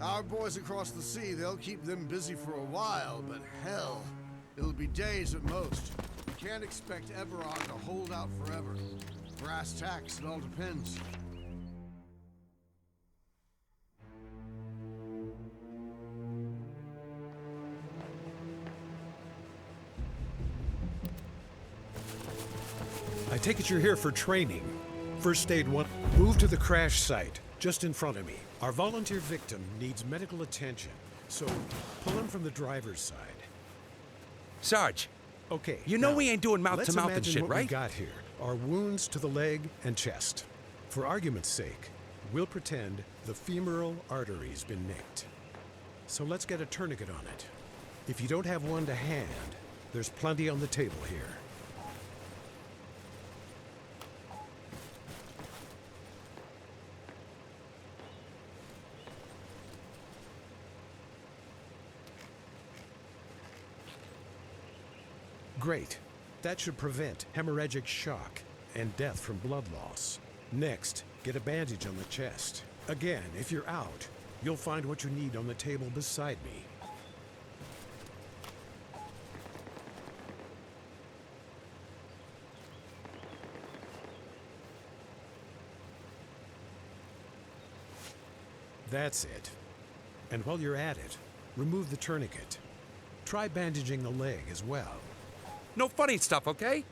Our boys across the sea, they'll keep them busy for a while, but hell, it'll be days at most. We can't expect Eberron to hold out forever. Brass tacks, it all depends. I take it you're here for training. First aid one. Move to the crash site, just in front of me. Our volunteer victim needs medical attention, so pull him from the driver's side. Sarge. Okay. You know now, we ain't doing mouth-to-mouth and shit, what right? We got here are wounds to the leg and chest. For argument's sake, we'll pretend the femoral artery's been nicked. So let's get a tourniquet on it. If you don't have one to hand, there's plenty on the table here. Great. That should prevent hemorrhagic shock and death from blood loss. Next, get a bandage on the chest. Again, if you're out, you'll find what you need on the table beside me. That's it. And while you're at it, remove the tourniquet. Try bandaging the leg as well. No funny stuff, okay?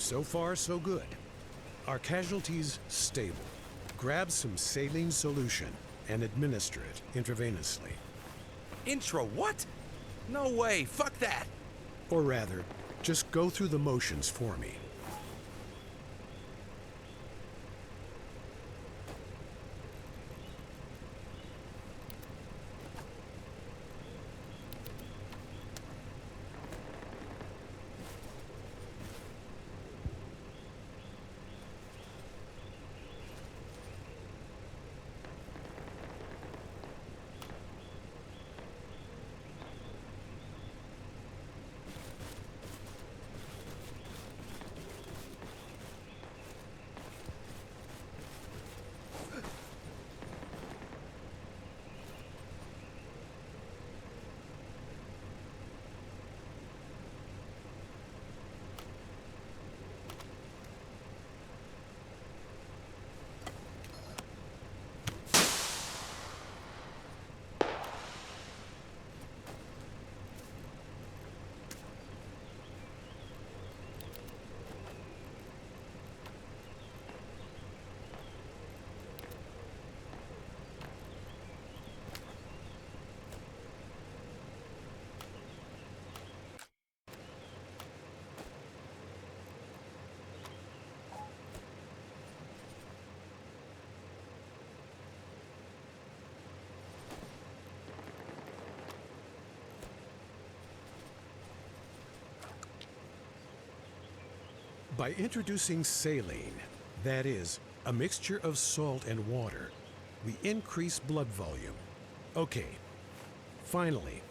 So far, so good. Our casualties stable. Grab some saline solution and administer it intravenously. Intro what? No way, fuck that! Or rather, just go through the motions for me. By introducing saline, that is, a mixture of salt and water, we increase blood volume. Okay, finally,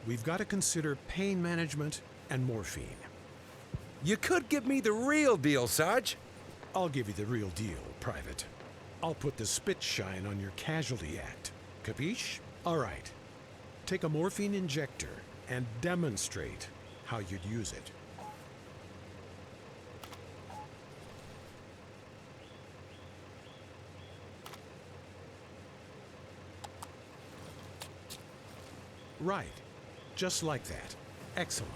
we've got to consider pain management and morphine. You could give me the real deal, Sarge. I'll give you the real deal, Private. I'll put the spit shine on your casualty act. Capiche? All right. Take a morphine injector and demonstrate how you'd use it. Right. Just like that. Excellent.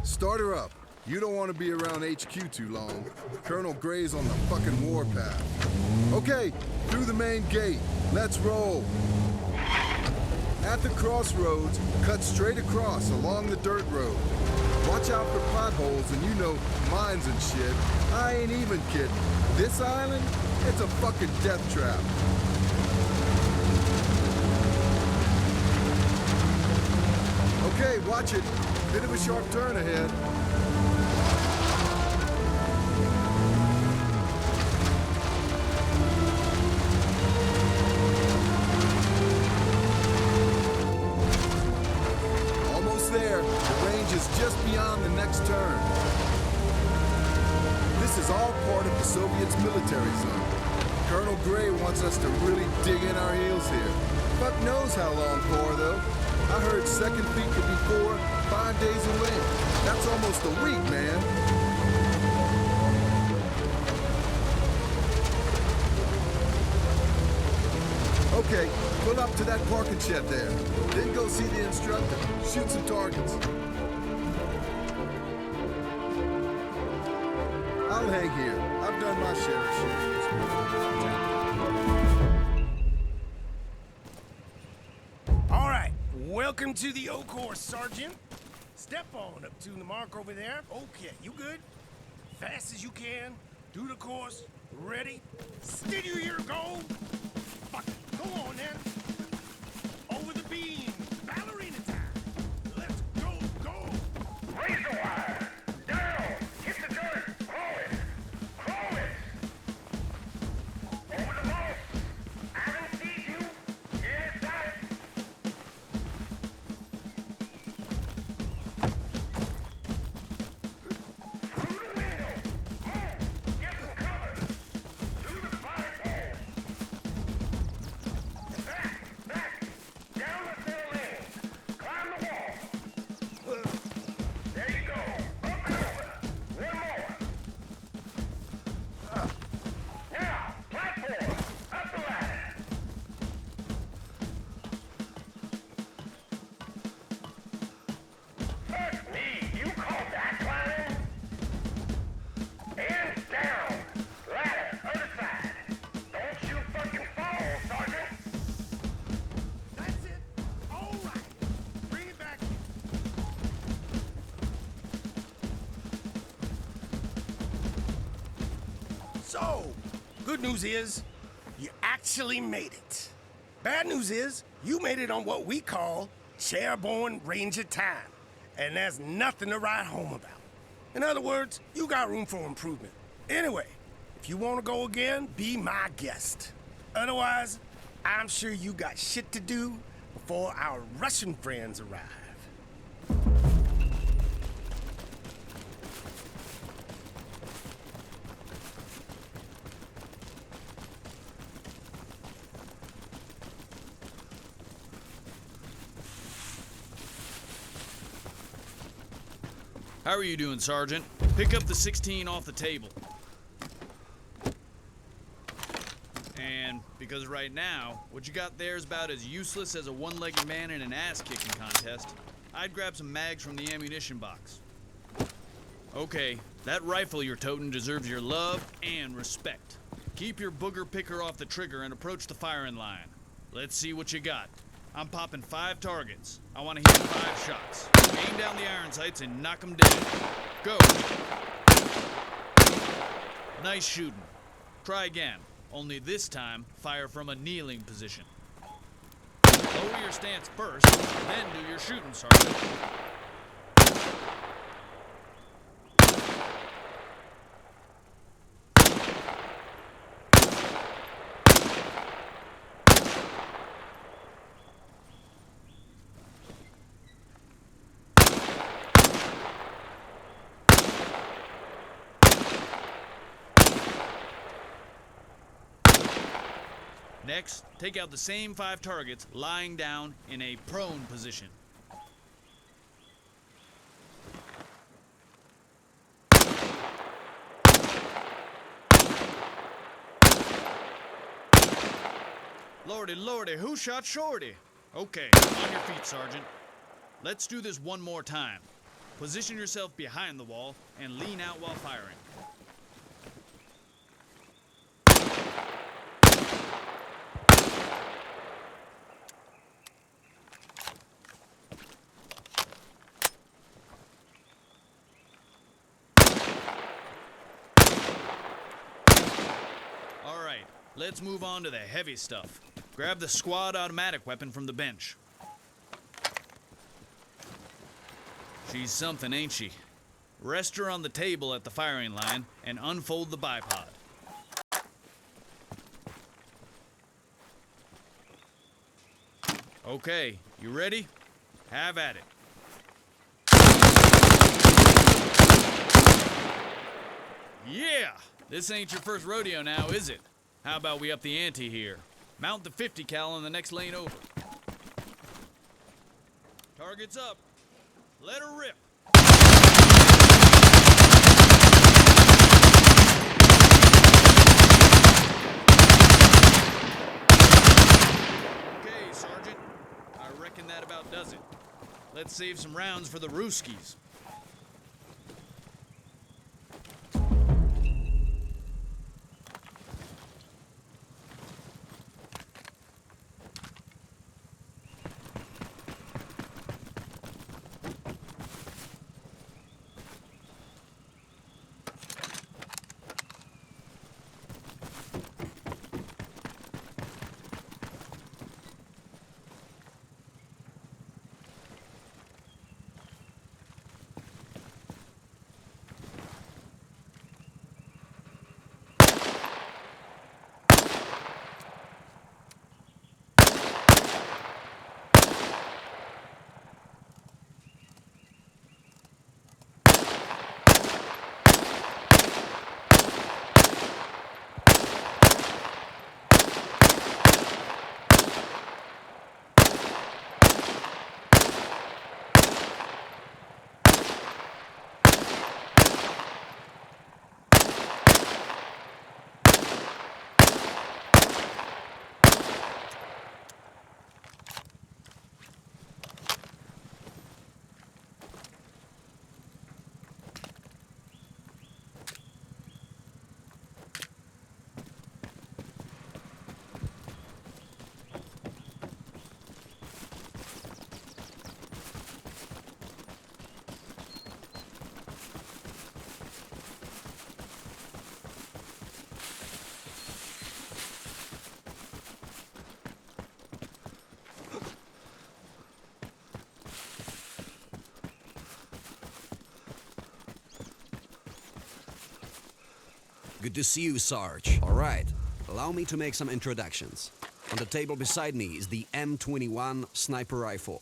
Start her up. You don't want to be around HQ too long. Colonel Gray's on the fucking warpath. Okay, through the main gate. Let's roll. At the crossroads, cut straight across along the dirt road. Watch out for potholes and, you know, mines and shit. I ain't even kidding. This island, it's a fucking death trap. Okay, watch it. Bit of a sharp turn ahead. Almost there. The range is just beyond the next turn. This is all part of the Soviets' military zone. Colonel Gray wants us to really dig in our heels here. Fuck knows how long for, though. I heard second feet could be 4, 5 days away. That's almost a week, man. Okay, pull up to that parking shed there. Then go see the instructor. Shoot some targets. I'll hang here. I've done my share of shooting. Welcome to the O course, Sergeant. Step on up to the mark over there. Okay, you good? Fast as you can. Do the course. Ready? Steady your go. Fuck it. Go on then. Over the beam. Ballerina time. Let's go, go. Raise the wire. Down. Hit the dirt. Crawl it. Crawl it. Over the ball. I haven't seen you. Yes, I. So, good news is, you actually made it. Bad news is, you made it on what we call chairborne ranger time. And there's nothing to write home about. In other words, you got room for improvement. Anyway, if you want to go again, be my guest. Otherwise, I'm sure you got shit to do before our Russian friends arrive. How are you doing, Sergeant? Pick up the 16 off the table. And because right now, what you got there is about as useless as a one-legged man in an ass-kicking contest, I'd grab some mags from the ammunition box. Okay, that rifle you're toting deserves your love and respect. Keep your booger picker off the trigger and approach the firing line. Let's see what you got. I'm popping 5 targets. I want to hit 5 shots. Aim down the iron sights and knock them dead. Go. Nice shooting. Try again. Only this time, fire from a kneeling position. Lower your stance first, then do your shooting, Sergeant. Next, take out the same 5 targets lying down in a prone position. Lordy, lordy, who shot Shorty? Okay, on your feet, Sergeant. Let's do this one more time. Position yourself behind the wall and lean out while firing. All right, let's move on to the heavy stuff. Grab the squad automatic weapon from the bench. She's something, ain't she? Rest her on the table at the firing line and unfold the bipod. Okay, you ready? Have at it. Yeah! This ain't your first rodeo now, is it? How about we up the ante here? Mount the 50 cal in the next lane over. Target's up. Let her rip. Okay, Sergeant. I reckon that about does it. Let's save some rounds for the Rooskies. Good to see you, Sarge. All right, allow me to make some introductions. On the table beside me is the M21 sniper rifle.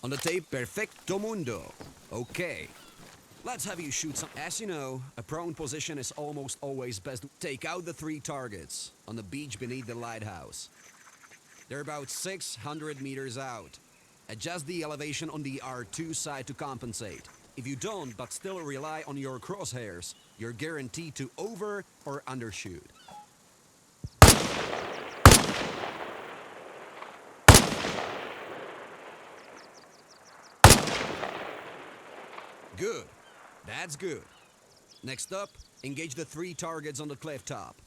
On the tape, perfecto mundo. Okay, let's have you shoot some. As you know, a prone position is almost always best. Take out the 3 targets on the beach beneath the lighthouse. They're about 600 meters out. Adjust the elevation on the R2 side to compensate. If you don't, but still rely on your crosshairs, you're guaranteed to over or undershoot. Good. That's good. Next up, engage the 3 targets on the cliff top.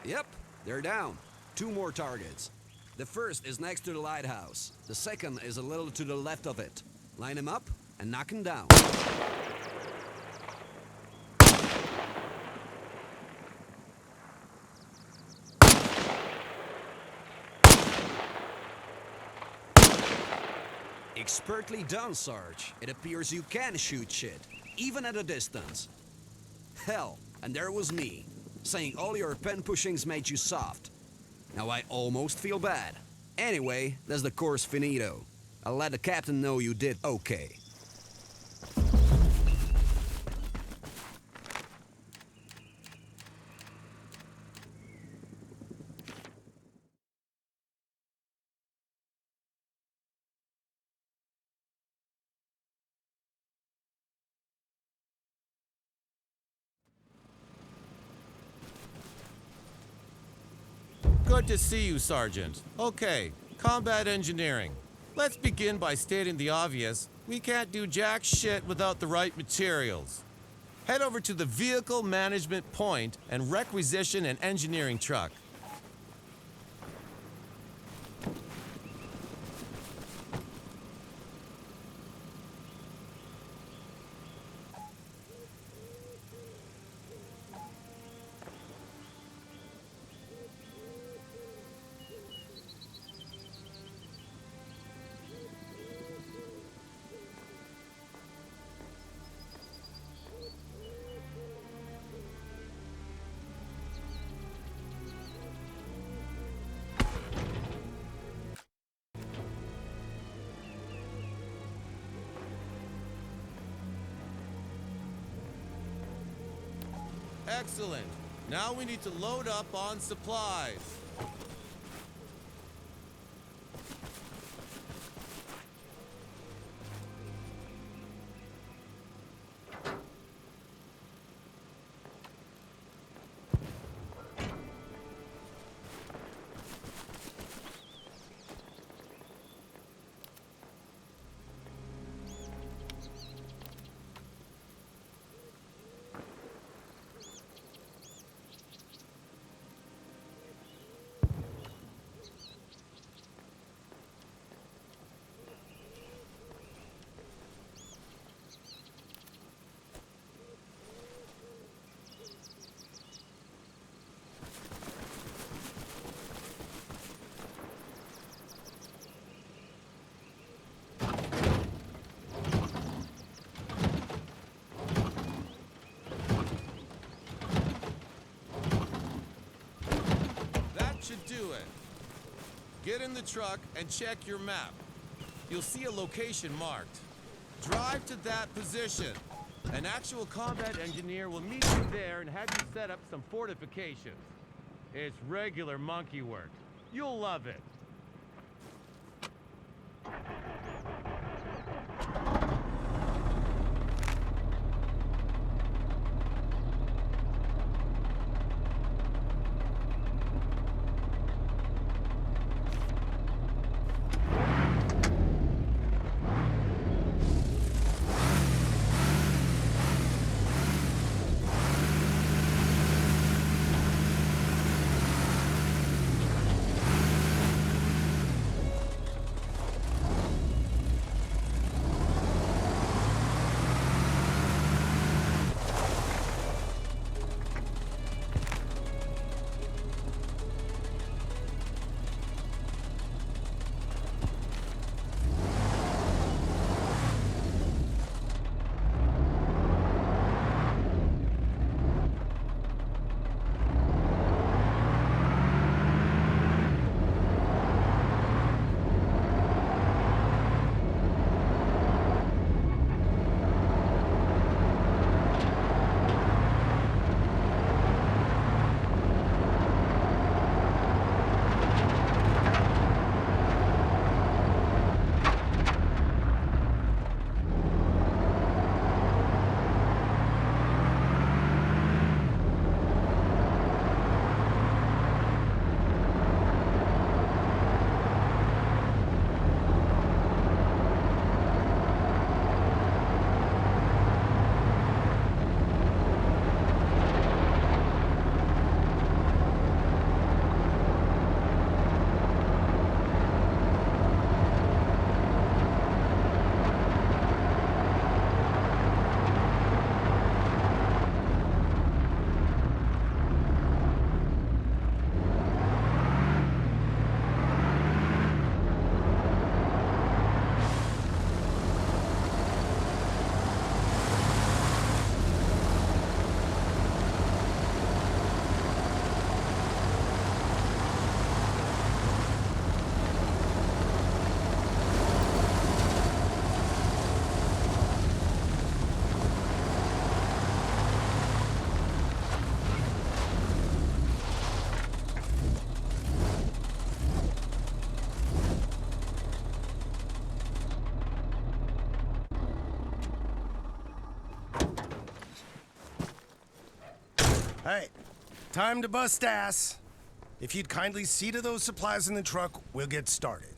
Yep, they're down. 2 more targets. The first is next to the lighthouse. The second is a little to the left of it. Line him up and knock him down. Expertly done, Sarge. It appears you can shoot shit, even at a distance. Hell, and there was me, saying all your pen pushings made you soft. Now I almost feel bad. Anyway, that's the course finito. I'll let the captain know you did okay. Good to see you, Sergeant. Okay, combat engineering. Let's begin by stating the obvious. We can't do jack shit without the right materials. Head over to the vehicle management point and requisition an engineering truck. Excellent. Now we need to load up on supplies. Should do it. Get in the truck and check your map. You'll see a location marked. Drive to that position. An actual combat engineer will meet you there and have you set up some fortifications. It's regular monkey work. You'll love it. Hey, time to bust ass. If you'd kindly see to those supplies in the truck, we'll get started.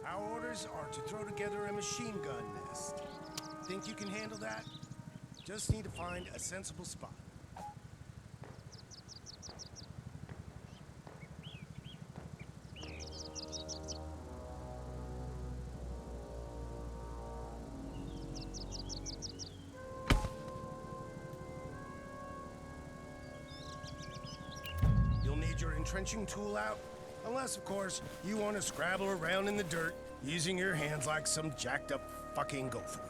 Our orders are to throw together a machine gun nest. Think you can handle that? Just need to find a sensible spot. You'll need your entrenching tool out, unless, of course, you want to scrabble around in the dirt using your hands like some jacked up fucking gopher.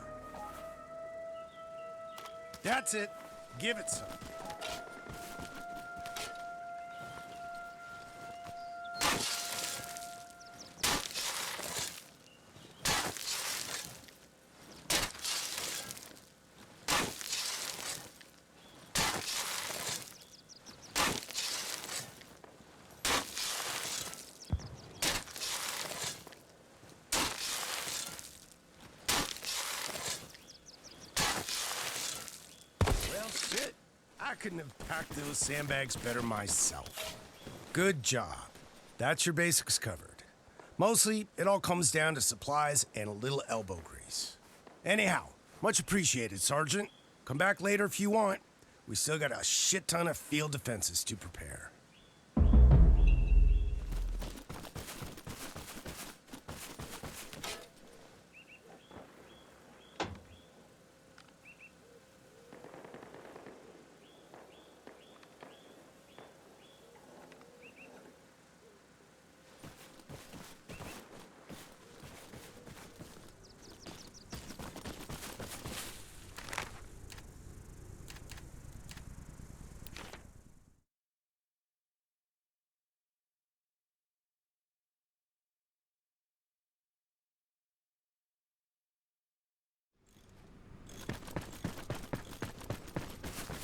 That's it. Give it some. Well, shit. I couldn't have packed those sandbags better myself. Good job. That's your basics covered. Mostly, it all comes down to supplies and a little elbow grease. Anyhow, much appreciated, Sergeant. Come back later if you want. We still got a shit ton of field defenses to prepare.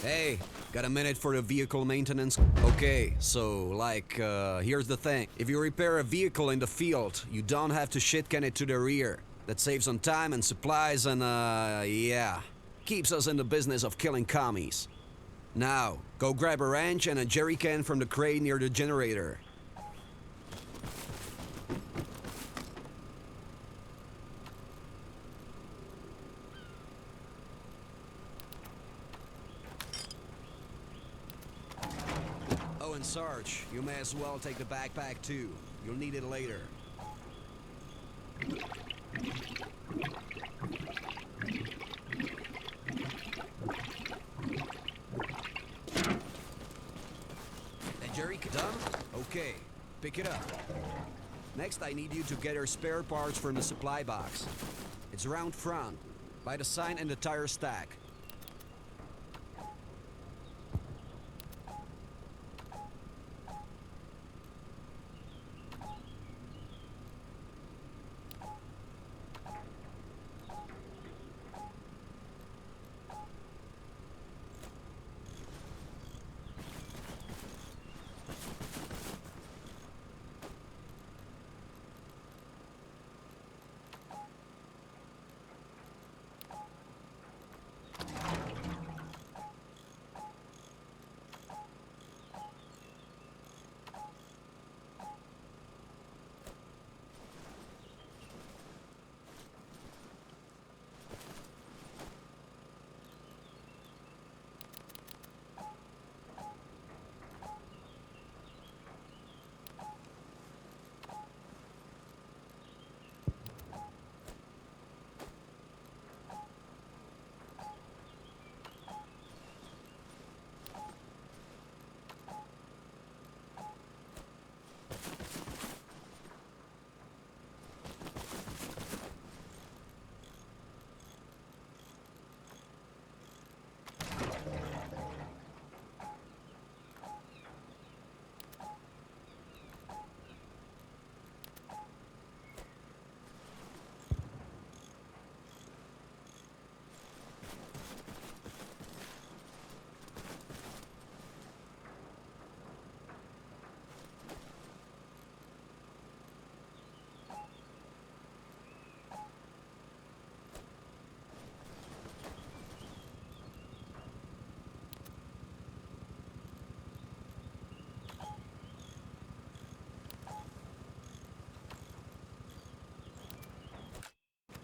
Hey, got a minute for the vehicle maintenance? Okay, so, here's the thing. If you repair a vehicle in the field, you don't have to shitcan it to the rear. That saves on time and supplies and, yeah. Keeps us in the business of killing commies. Now, go grab a wrench and a jerry can from the crate near the generator. Oh, and Sarge, you may as well take the backpack too. You'll need it later. That jerry done? Okay, pick it up. Next, I need you to get our spare parts from the supply box. It's around front, by the sign and the tire stack.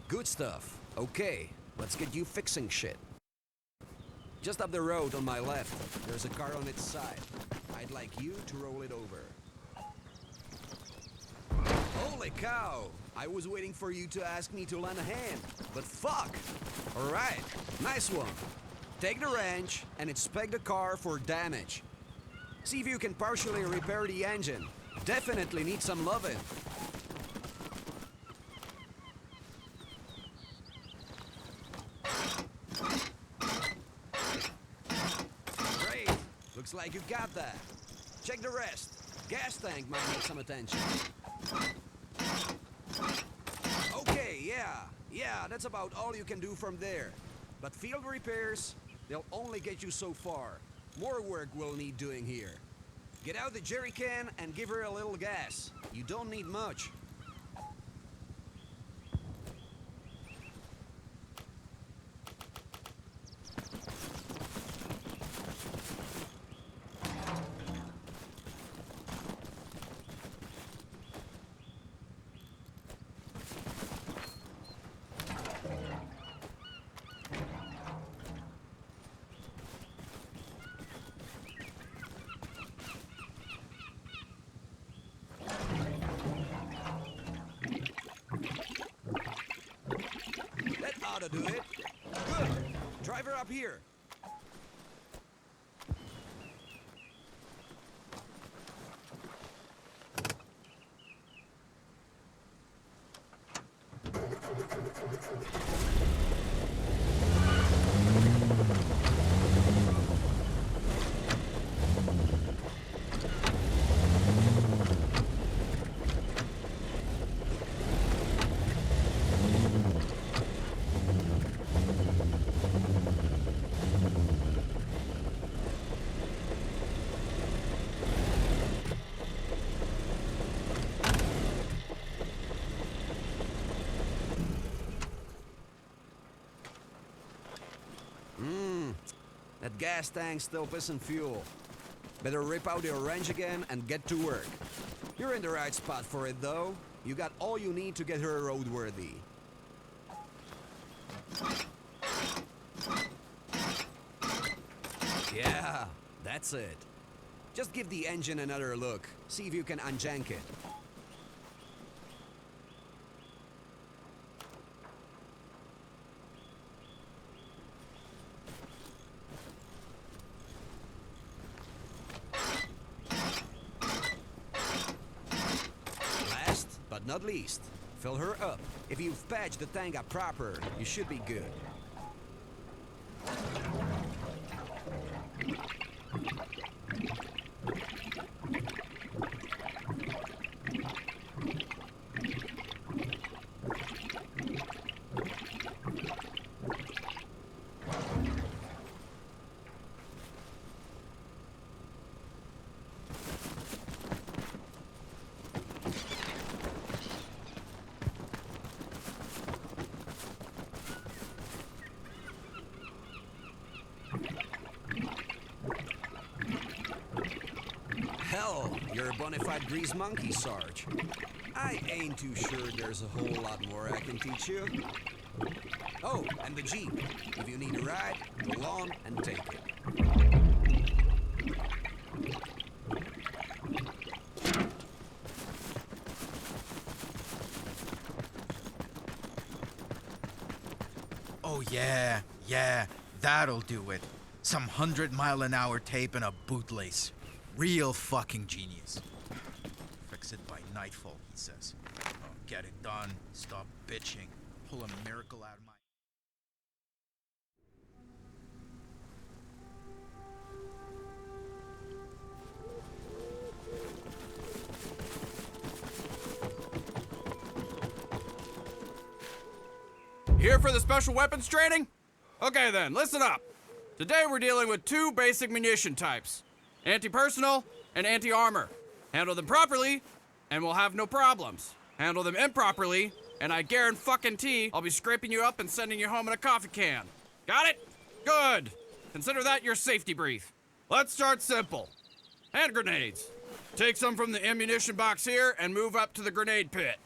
Good stuff. Okay, let's get you fixing shit. Just up the road on my left, there's a car on its side. I'd like you to roll it over. Holy cow! I was waiting for you to ask me to lend a hand, but fuck! Alright, nice one. Take the wrench and inspect the car for damage. See if you can partially repair the engine. Definitely need some loving. Looks like you got that. Check the rest. Gas tank might need some attention. Okay, yeah, that's about all you can do from there. But field repairs, they'll only get you so far. More work we'll need doing here. Get out the jerry can and give her a little gas. You don't need much. To do it. Good. Drive her up here. That gas tank's still pissing fuel. Better rip out your wrench again and get to work. You're in the right spot for it, though. You got all you need to get her roadworthy. Yeah, that's it. Just give the engine another look. See if you can unjank it. But not least, fill her up. If you've patched the tank up proper, you should be good. Hell, you're a bona fide grease monkey, Sarge. I ain't too sure there's a whole lot more I can teach you. Oh, and the Jeep. If you need a ride, go on and take it. Oh yeah, that'll do it. Some 100-mile-an-hour tape and a bootlace. Real fucking genius. Fix it by nightfall, he says. Oh, get it done, stop bitching, pull a miracle out of my... Here for the special weapons training? Okay then, listen up. Today we're dealing with two basic munition types. Anti-personal and anti-armor. Handle them properly, and we'll have no problems. Handle them improperly, and I guarantee I'll be scraping you up and sending you home in a coffee can. Got it? Good. Consider that your safety brief. Let's start simple. Hand grenades. Take some from the ammunition box here and move up to the grenade pit.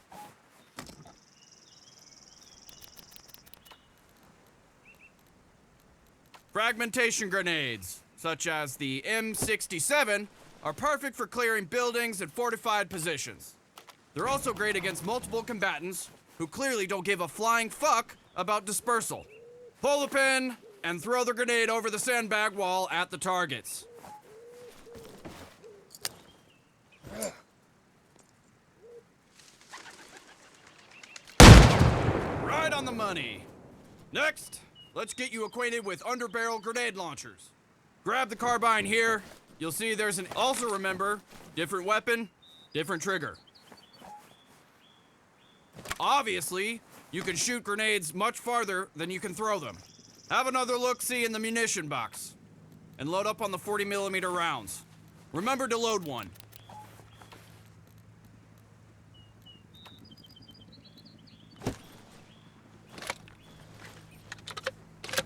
Fragmentation grenades, such as the M67, are perfect for clearing buildings and fortified positions. They're also great against multiple combatants who clearly don't give a flying fuck about dispersal. Pull the pin and throw the grenade over the sandbag wall at the targets. Right on the money. Next, let's get you acquainted with underbarrel grenade launchers. Grab the carbine here you'll see there's an... Also remember, different weapon, different trigger. Obviously, you can shoot grenades much farther than you can throw them. Have another look-see in the munition box. And load up on the 40mm rounds. Remember to load one.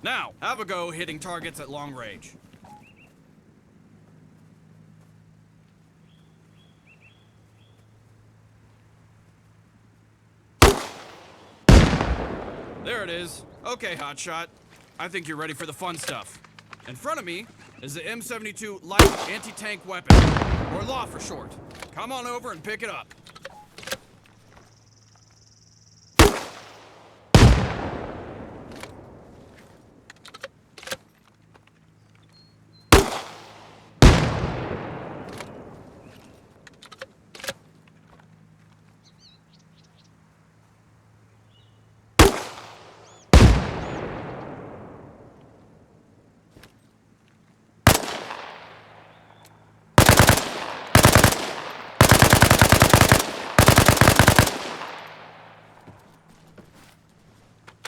Now, have a go hitting targets at long range. There it is. Okay, hotshot. I think you're ready for the fun stuff. In front of me is the M72 light anti-tank weapon, or LAW for short. Come on over and pick it up.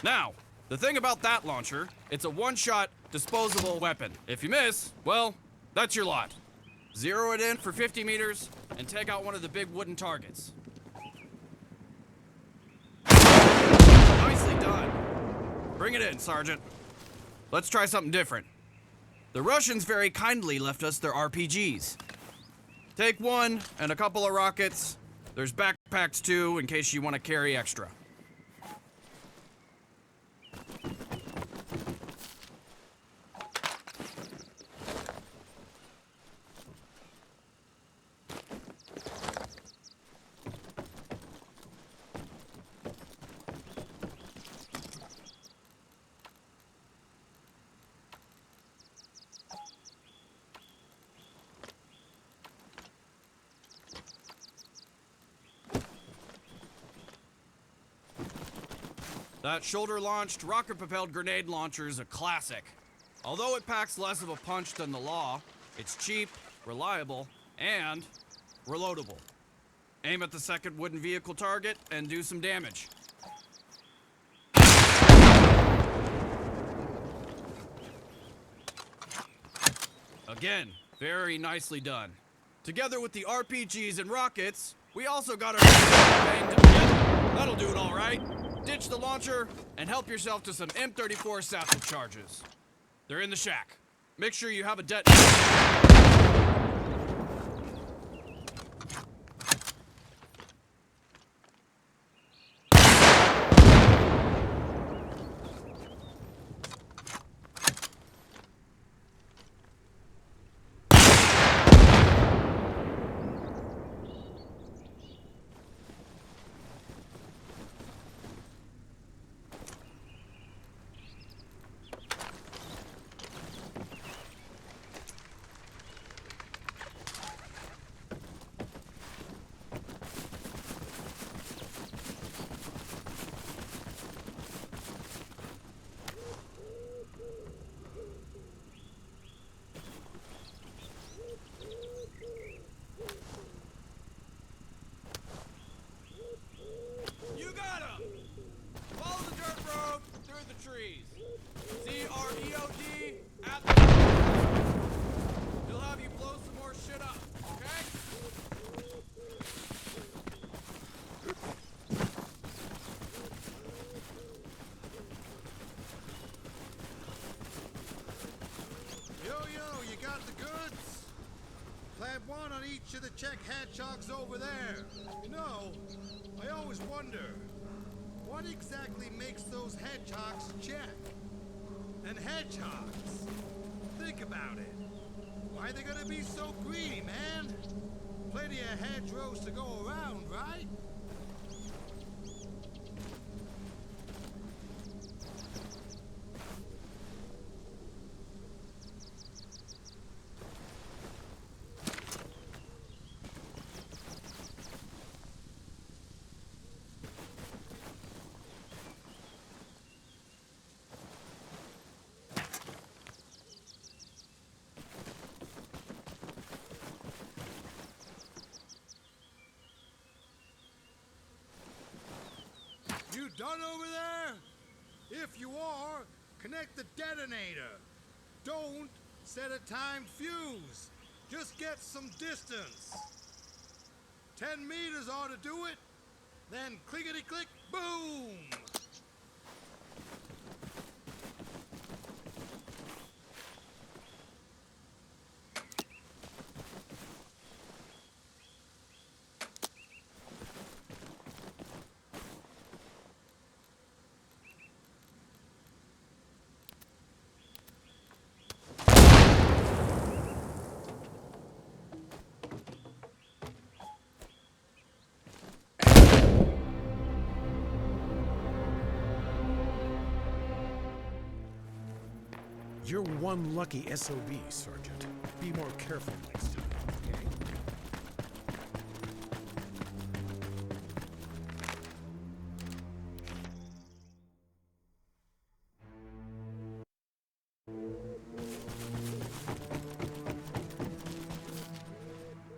Now, the thing about that launcher, it's a one-shot, disposable weapon. If you miss, well, that's your lot. Zero it in for 50 meters, and take out one of the big wooden targets. Nicely done. Bring it in, Sergeant. Let's try something different. The Russians very kindly left us their RPGs. Take one, and a couple of rockets. There's backpacks too, in case you want to carry extra. That shoulder-launched, rocket-propelled grenade launcher is a classic. Although it packs less of a punch than the LAW, it's cheap, reliable, and reloadable. Aim at the second wooden vehicle target and do some damage. Again, very nicely done. Together with the RPGs and rockets, we also got our banged together. That'll do it all right. Ditch the launcher and help yourself to some M34 satchel charges. They're in the shack. Make sure you have a detonator. Trees. C-R-E-O-D at the... He'll have you blow some more shit up, okay? Yo, you got the goods? Plant one on each of the Czech hedgehogs over there. You know, I always wonder, what exactly makes those hedgehogs Czech? And hedgehogs, think about it. Why are they gonna be so greedy, man? Plenty of hedgerows to go around, right? done over there? If you are, connect the detonator. Don't set a timed fuse. Just get some distance. 10 meters ought to do it. Then clickety-click, boom! You're one lucky SOB, Sergeant. Be more careful next time, okay?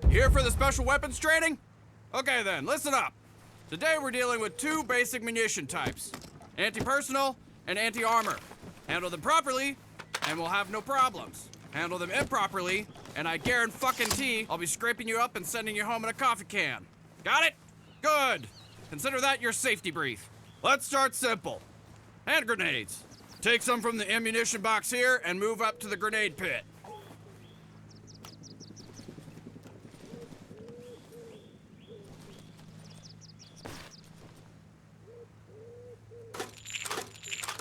Here for the special weapons training? Okay then, listen up. Today we're dealing with two basic munition types, anti-personal and anti-armor. Handle them properly, and we'll have no problems. Handle them improperly, and I guarantee I'll be scraping you up and sending you home in a coffee can. Got it? Good. Consider that your safety brief. Let's start simple. Hand grenades. Take some from the ammunition box here and move up to the grenade pit.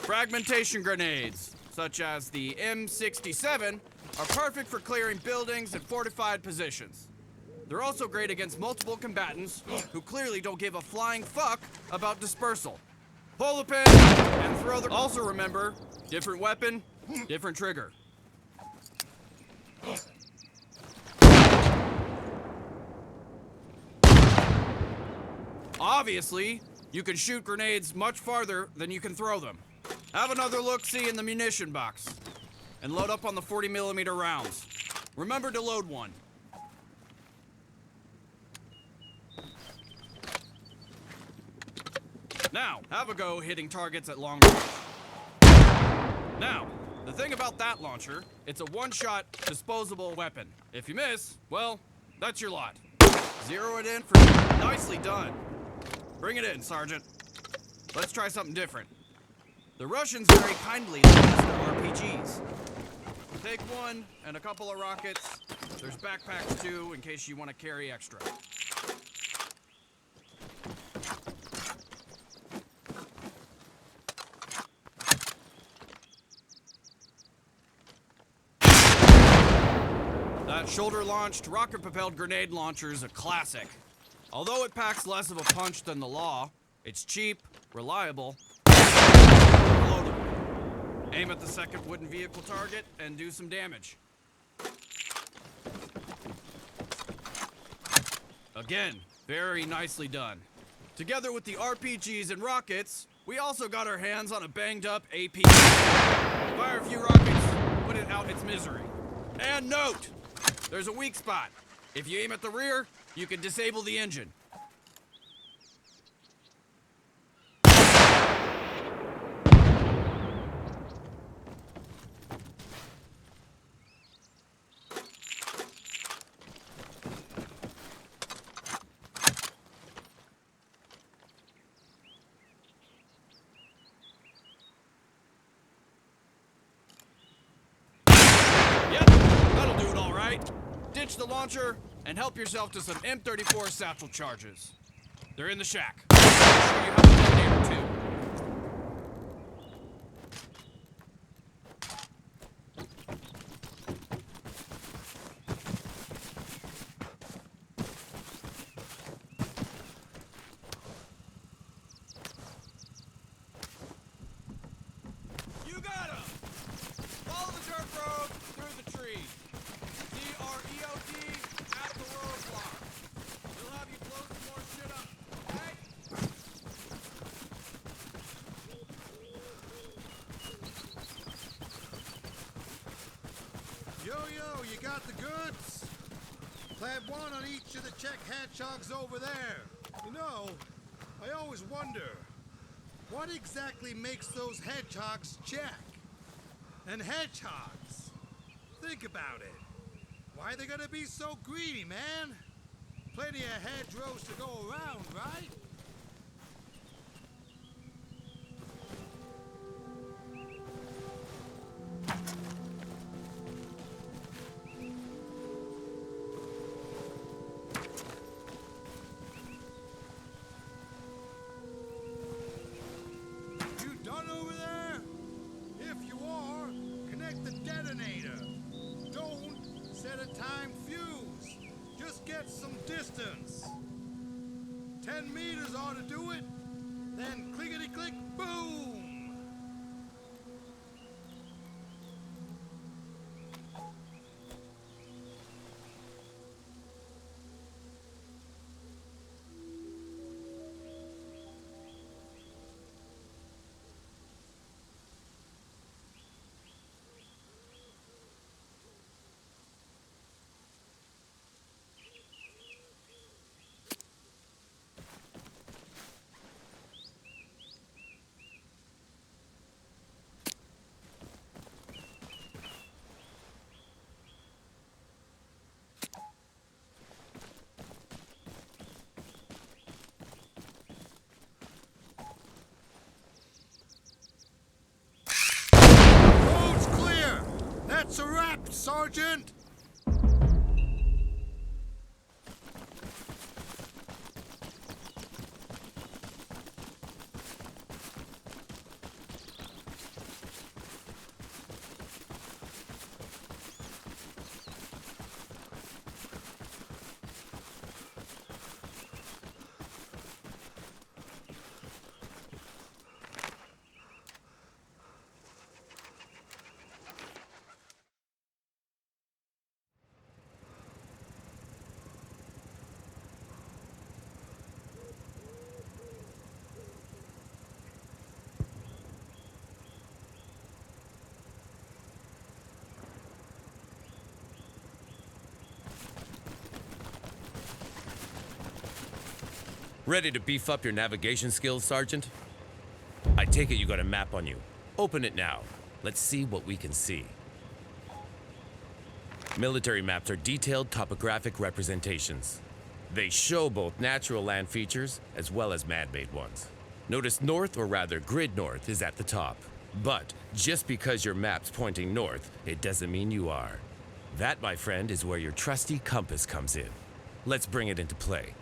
Fragmentation grenades, such as the M67, are perfect for clearing buildings and fortified positions. They're also great against multiple combatants who clearly don't give a flying fuck about dispersal. Pull the pin and throw the... Also remember, different weapon, different trigger. Obviously, you can shoot grenades much farther than you can throw them. Have another look-see in the munition box, and load up on the 40mm rounds. Remember to load one. Now, have a go hitting targets at long range. Now, the thing about that launcher, it's a one-shot, disposable weapon. If you miss, well, that's your lot. Zero it in for... Nicely done. Bring it in, Sergeant. Let's try something different. The Russians very kindly lent us their RPGs. Take one and a couple of rockets. There's backpacks too, in case you want to carry extra. That shoulder-launched, rocket-propelled grenade launcher is a classic. Although it packs less of a punch than the Law, it's cheap, reliable, loadable. Aim at the second wooden vehicle target and do some damage. Again, very nicely done. Together with the RPGs and rockets, we also got our hands on a banged-up AP. Fire a few rockets, put it out its misery. And note, there's a weak spot. If you aim at the rear, you can disable the engine. Yep, that'll do it all right. Ditch the launcher and help yourself to some M34 satchel charges. They're in the shack. Make sure you have a detonator too. You got him! Follow the dirt road through the trees. D-R-E-O-D at the roadblock. We'll have you blow some more shit up, okay? Yo, you got the goods? Clap one on each of the check hedgehogs over there. You know, I always wonder, What exactly makes those hedgehogs check? And hedgehogs, think about it. Why they gotta be so greedy, man? Plenty of hedgerows to go around, right? You done over there? If you are, connect the detonator. Don't set a timed fuse. Just get some distance. 10 meters ought to do it. Then clickety-click, boom! Road's clear! That's a wrap, Sergeant! Ready to beef up your navigation skills, Sergeant? I take it you got a map on you. Open it now. Let's see what we can see. Military maps are detailed topographic representations. They show both natural land features as well as man-made ones. Notice north, or rather grid north, is at the top. But just because your map's pointing north, it doesn't mean you are. That, my friend, is where your trusty compass comes in. Let's bring it into play.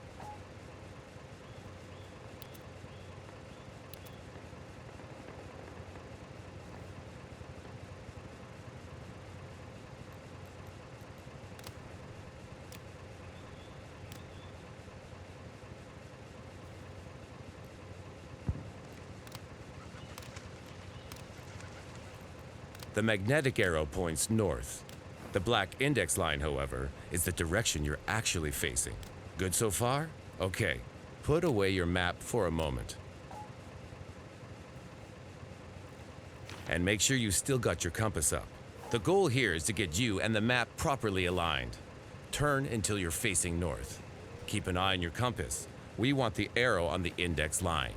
The magnetic arrow points north. The black index line, however, is the direction you're actually facing. Good so far? Okay, put away your map for a moment. And make sure you still got your compass up. The goal here is to get you and the map properly aligned. Turn until you're facing north. Keep an eye on your compass. We want the arrow on the index line.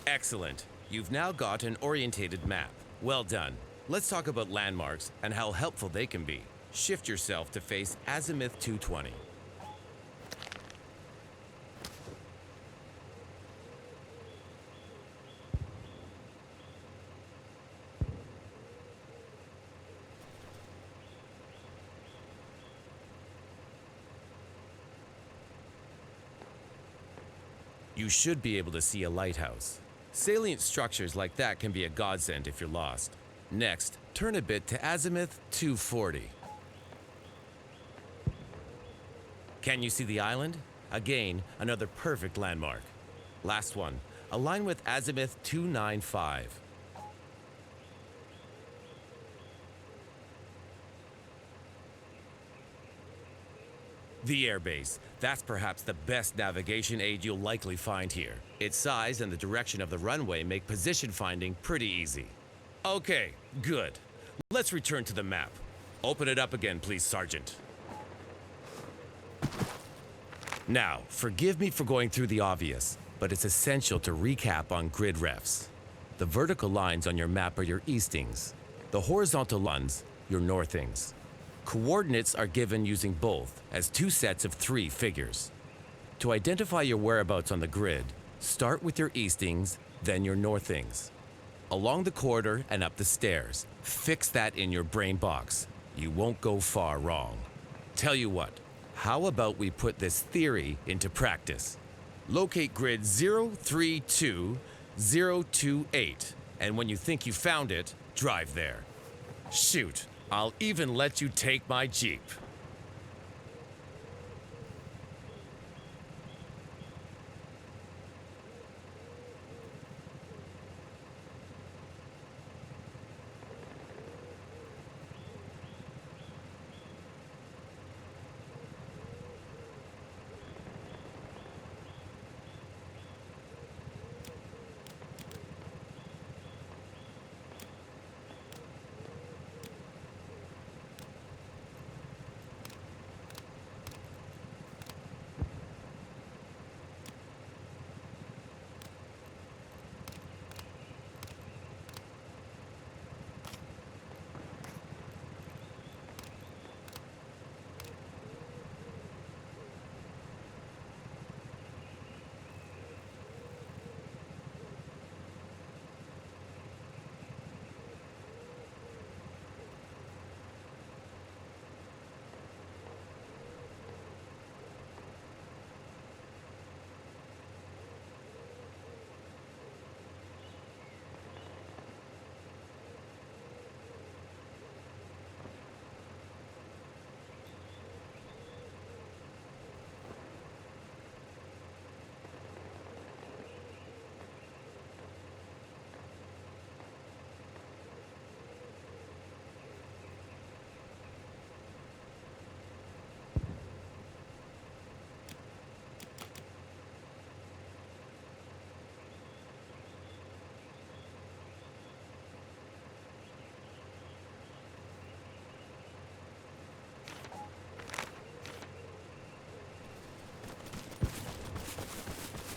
Excellent. You've now got an orientated map. Well done. Let's talk about landmarks and how helpful they can be. Shift yourself to face azimuth 220. You should be able to see a lighthouse. Salient structures like that can be a godsend if you're lost. Next, turn a bit to azimuth 240. Can you see the island? Again, another perfect landmark. Last one, align with azimuth 295. The airbase. That's perhaps the best navigation aid you'll likely find here. Its size and the direction of the runway make position finding pretty easy. Okay, good. Let's return to the map. Open it up again, please, Sergeant. Now, forgive me for going through the obvious, but it's essential to recap on grid refs. The vertical lines on your map are your eastings. The horizontal ones, your northings. Coordinates are given using both as two sets of 3 figures. To identify your whereabouts on the grid, start with your eastings, then your northings. Along the corridor and up the stairs, fix that in your brain box. You won't go far wrong. Tell you what, how about we put this theory into practice? Locate grid 032028, and when you think you found it, drive there. Shoot, I'll even let you take my Jeep.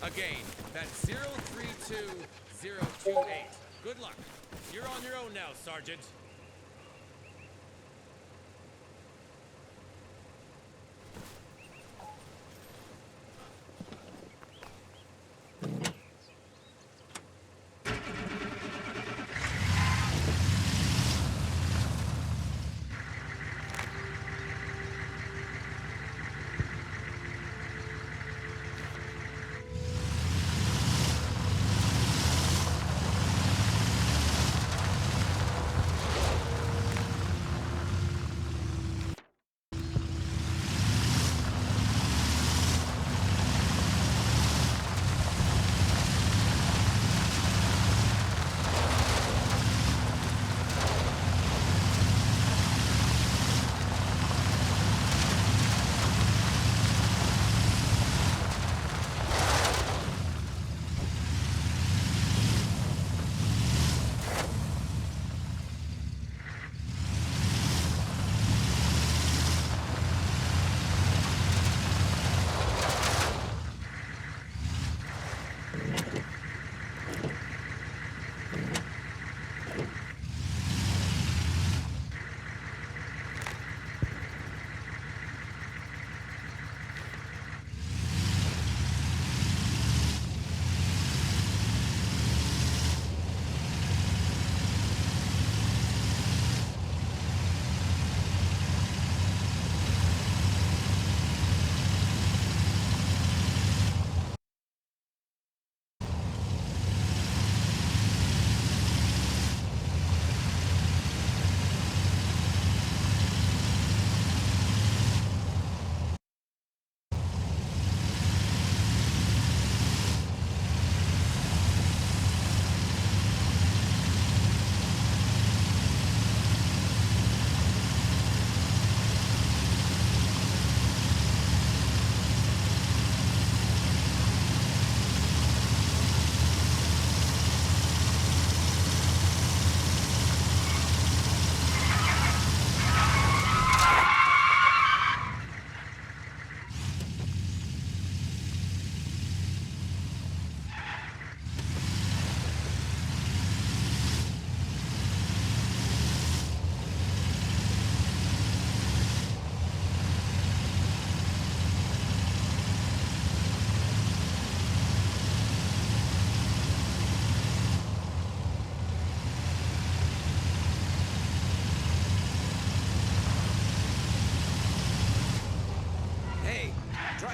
Again, that's 032028. Good luck. You're on your own now, Sergeant.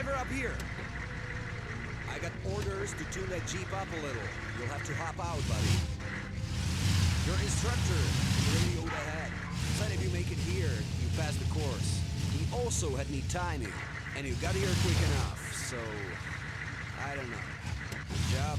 Driver up here. I got orders to tune that Jeep up a little. You'll have to hop out, buddy. Your instructor radioed ahead. Said if you make it here, you pass the course. He also had neat timing, and you got here quick enough, so... I don't know. Good job.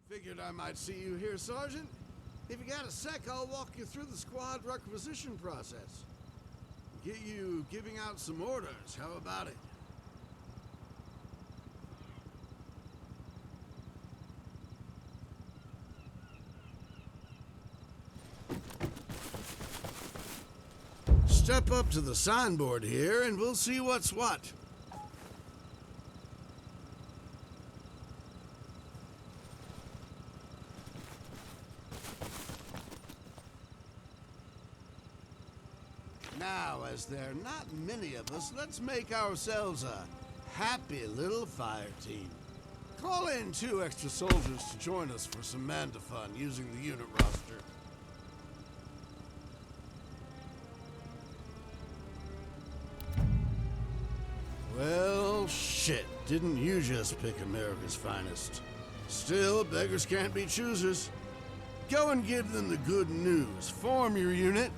Figured I might see you here, Sergeant. If you got a sec, I'll walk you through the squad requisition process. Get you giving out some orders. How about it? Step up to the signboard here and we'll see what's what. Now, as there are not many of us, let's make ourselves a happy little fire team. Call in 2 extra soldiers to join us for some Manda fun using the unit roster. Well, shit. Didn't you just pick America's finest? Still, beggars can't be choosers. Go and give them the good news. Form your unit.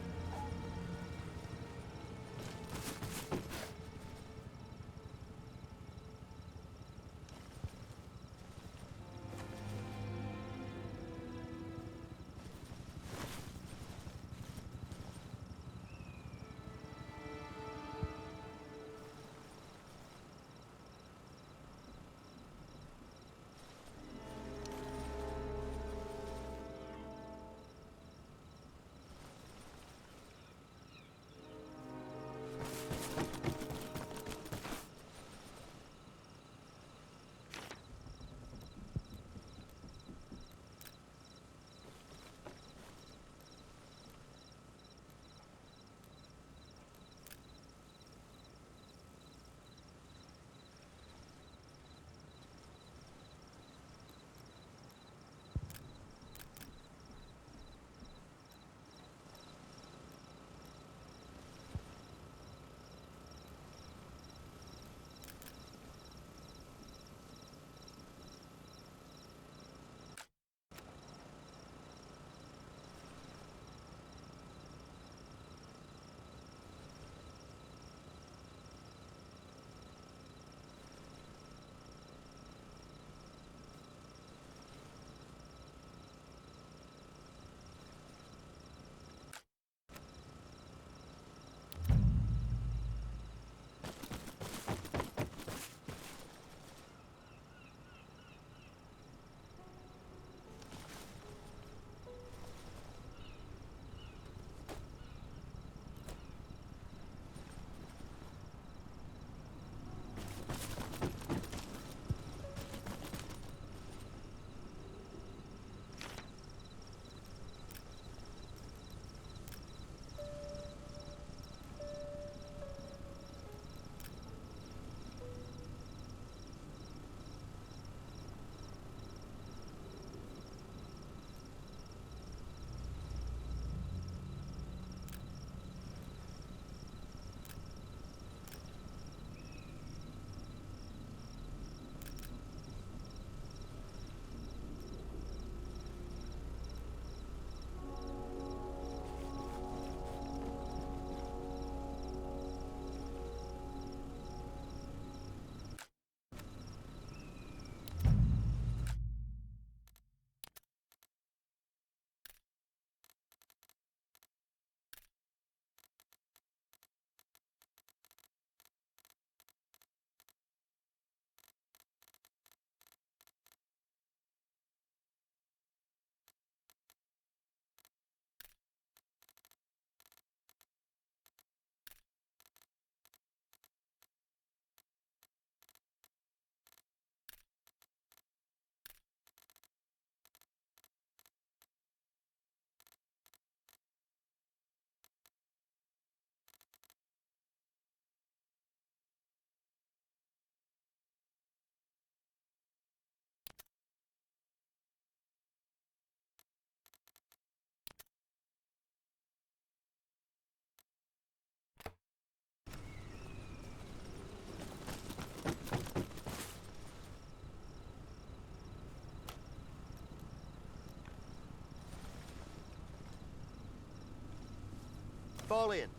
Fall in.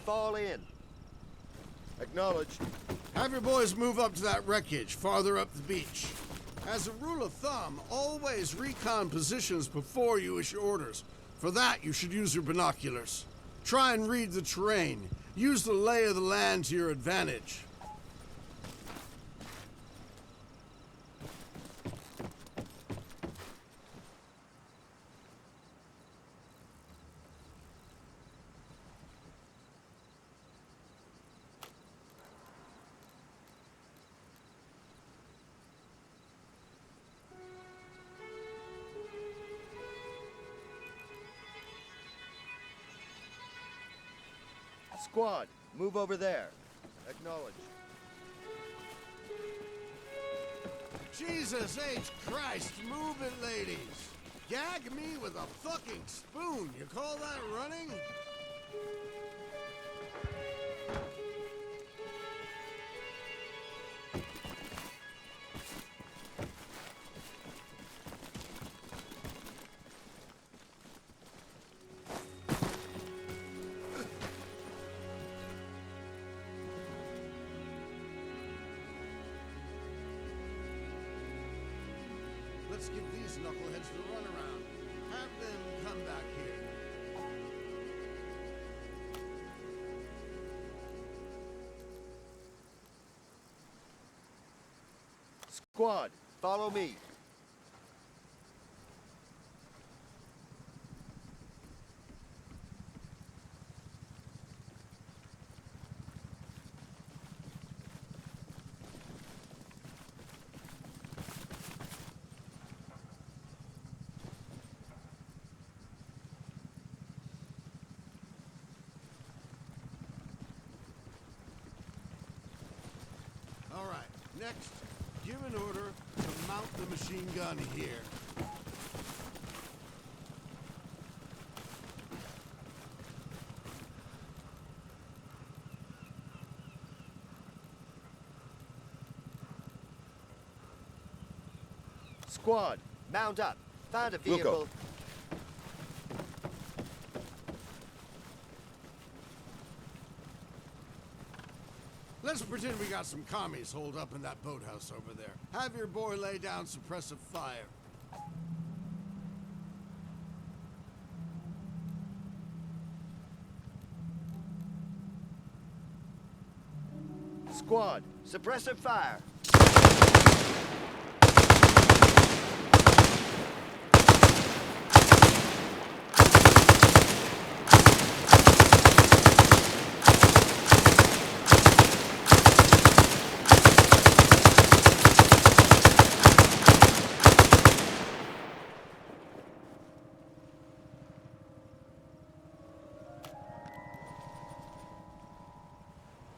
Fall in. Acknowledged. Have your boys move up to that wreckage, farther up the beach. As a rule of thumb, always recon positions before you issue orders. For that, you should use your binoculars. Try and read the terrain. Use the lay of the land to your advantage. Squad, move over there. Acknowledge. Jesus H. Christ, move it, ladies. Gag me with a fucking spoon. You call that running? Let's give these knuckleheads the runaround. Have them come back here. Squad, follow me. All right, next, give an order to mount the machine gun here. Squad, mount up. Find a vehicle. Let's pretend we got some commies holed up in that boathouse over there. Have your boy lay down suppressive fire. Squad, suppressive fire.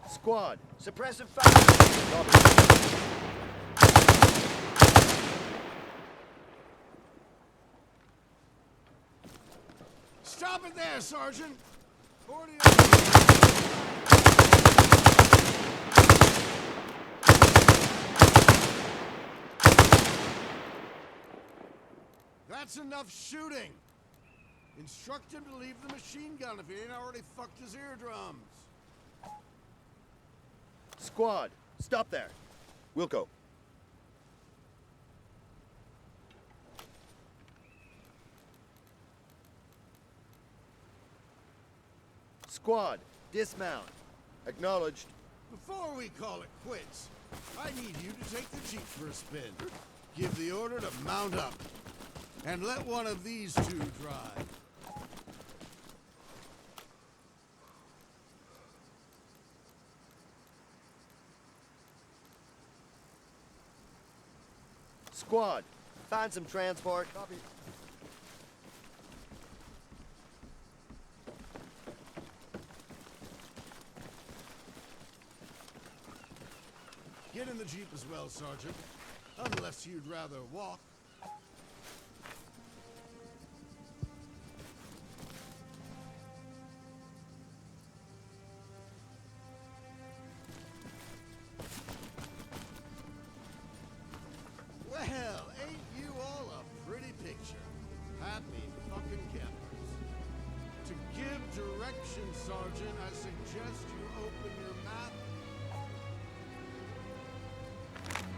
Squad, suppressive fire. Stop it there, Sergeant. 40. That's enough shooting. Instruct him to leave the machine gun if he ain't already fucked his eardrums. Squad, stop there. Wilco. Squad, dismount. Acknowledged. Before we call it quits, I need you to take the Jeep for a spin. Give the order to mount up. And let one of these two drive. Squad, find some transport. Copy. Get in the Jeep as well, Sergeant. Unless you'd rather walk. position, Sergeant. I suggest you open your map.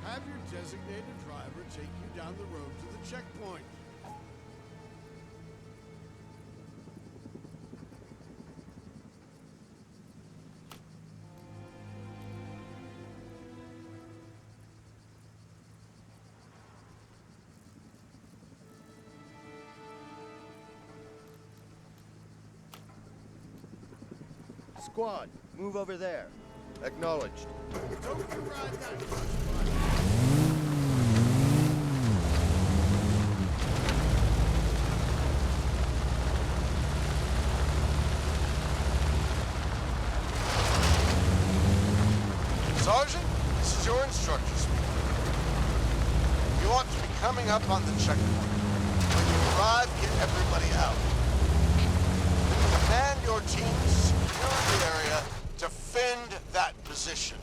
Have your designated driver take you down the road to the checkpoint. Squad, move over there. Acknowledged. Don't you ride that bus, Sergeant, this is your instructor speaking. You ought to be coming up on the checkpoint. When you arrive, get everybody out. Command your team to secure the area, defend that position.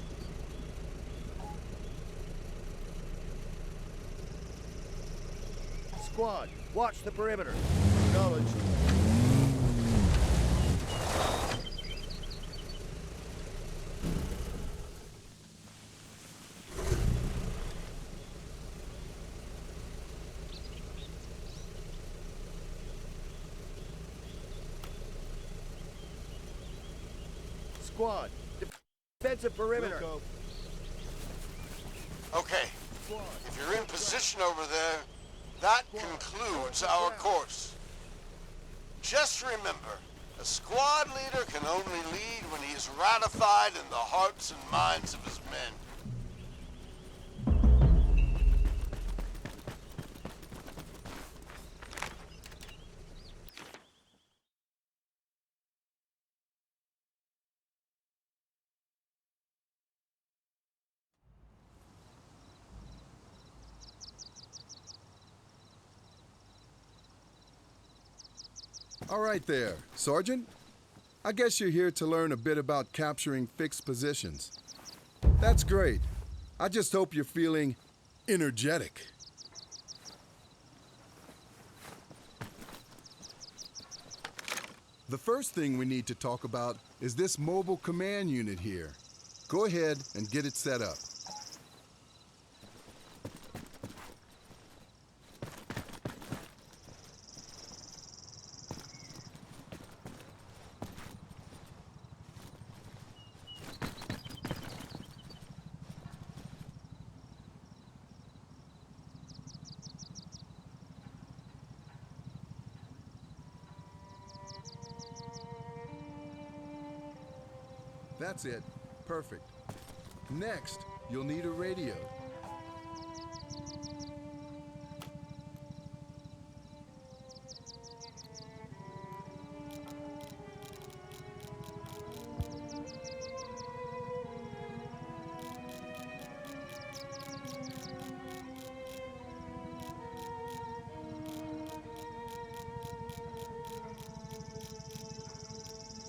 Squad, watch the perimeter. Acknowledged. Squad, defensive perimeter. Okay, if you're in position over there, that concludes our course. Just remember, a squad leader can only lead when he is ratified in the hearts and minds of his men. All right there, Sergeant. I guess you're here to learn a bit about capturing fixed positions. That's great. I just hope you're feeling energetic. The first thing we need to talk about is this mobile command unit here. Go ahead and get it set up. That's it. Perfect. Next, you'll need a radio.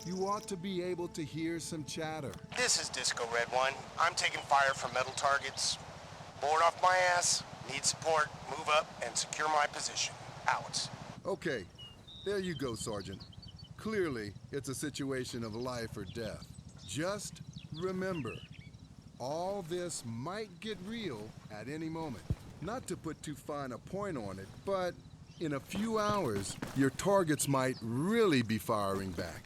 You ought to be able to hear some chatter. This is Disco Red One. I'm taking fire from metal targets. Board off my ass, need support, move up, and secure my position. Out. Okay, there you go, Sergeant. Clearly, it's a situation of life or death. Just remember, all this might get real at any moment. Not to put too fine a point on it, but in a few hours, your targets might really be firing back.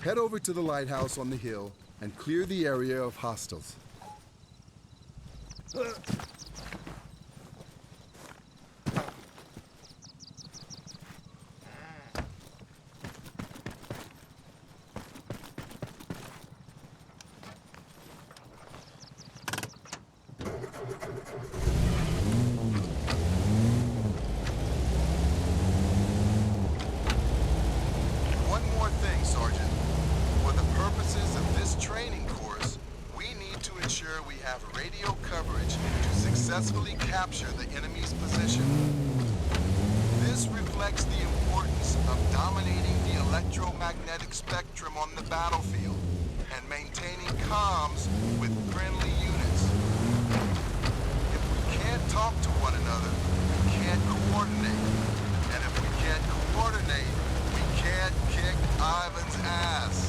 Head over to the lighthouse on the hill and clear the area of hostiles. One more thing, Sergeant. For the purposes of this training course, we need to ensure we have radio coverage to successfully capture the enemy's position. This reflects the importance of dominating the electromagnetic spectrum on the battlefield and maintaining comms with friendly units. If we can't talk to one another, we can't coordinate. And if we can't coordinate, we can't kick Ivan's ass.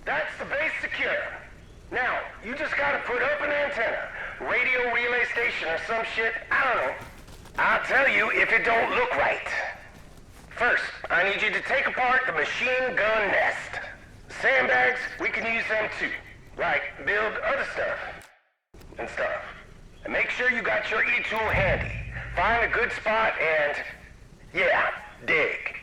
That's the base secure. Now, you just gotta put up an antenna, radio relay station or some shit, I don't know. I'll tell you if it don't look right. First, I need you to take apart the machine gun nest. Sandbags, we can use them too. Like, build other stuff. And stuff. And make sure you got your E-tool handy. Find a good spot and, yeah, dig.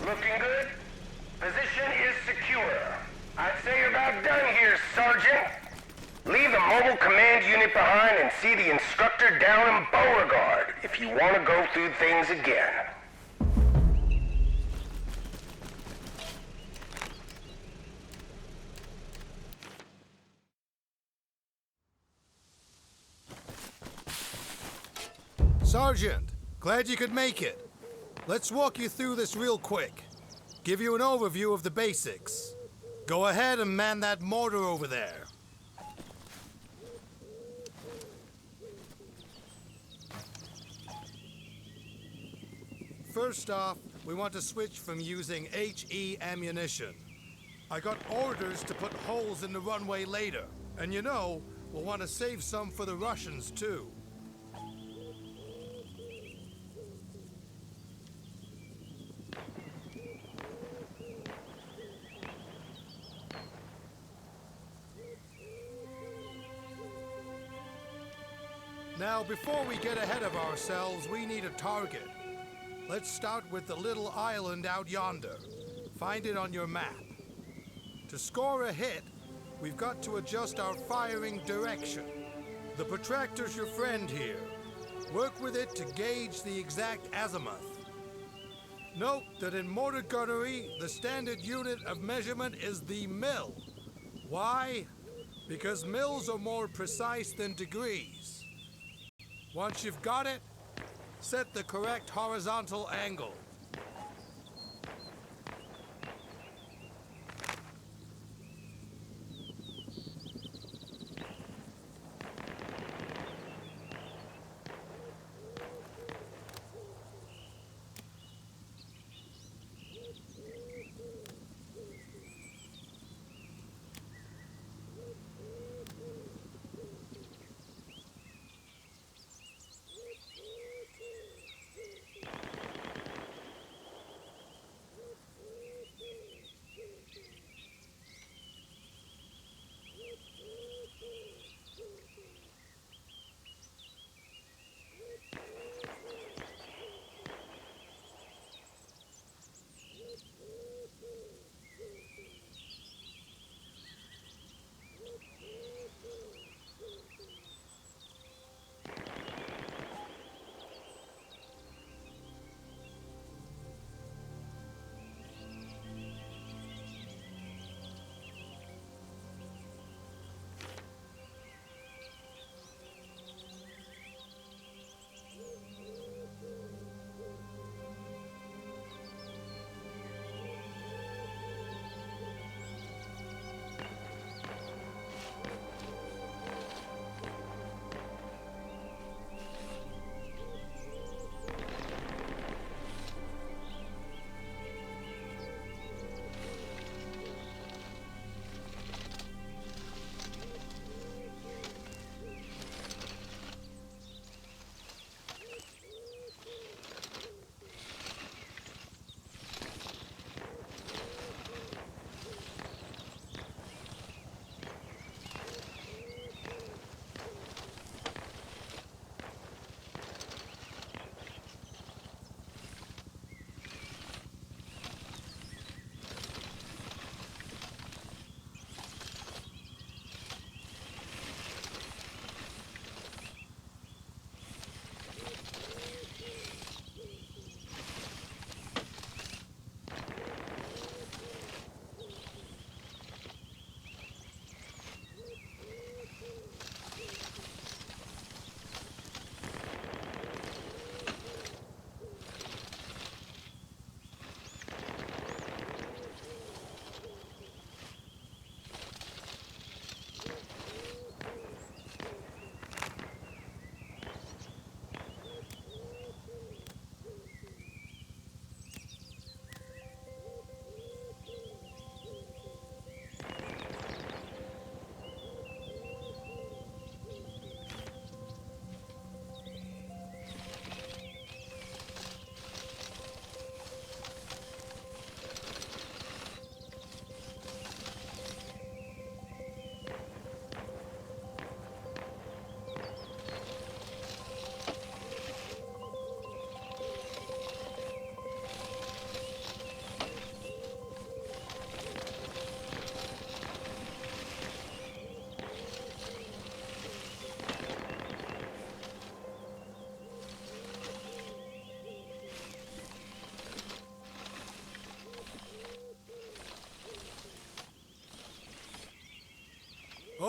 Looking good? Position is secure. I'd say you're about done here, Sergeant. Leave the mobile command unit behind and see the instructor down in Beauregard if you want to go through things again. Sergeant, glad you could make it. Let's walk you through this real quick. Give you an overview of the basics. Go ahead and man that mortar over there. First off, we want to switch from using HE ammunition. I got orders to put holes in the runway later. And you know, we'll want to save some for the Russians too. Now, before we get ahead of ourselves, we need a target. Let's start with the little island out yonder. Find it on your map. To score a hit, we've got to adjust our firing direction. The protractor's your friend here. Work with it to gauge the exact azimuth. Note that in mortar gunnery, the standard unit of measurement is the mil. Why? Because mils are more precise than degrees. Once you've got it, set the correct horizontal angle.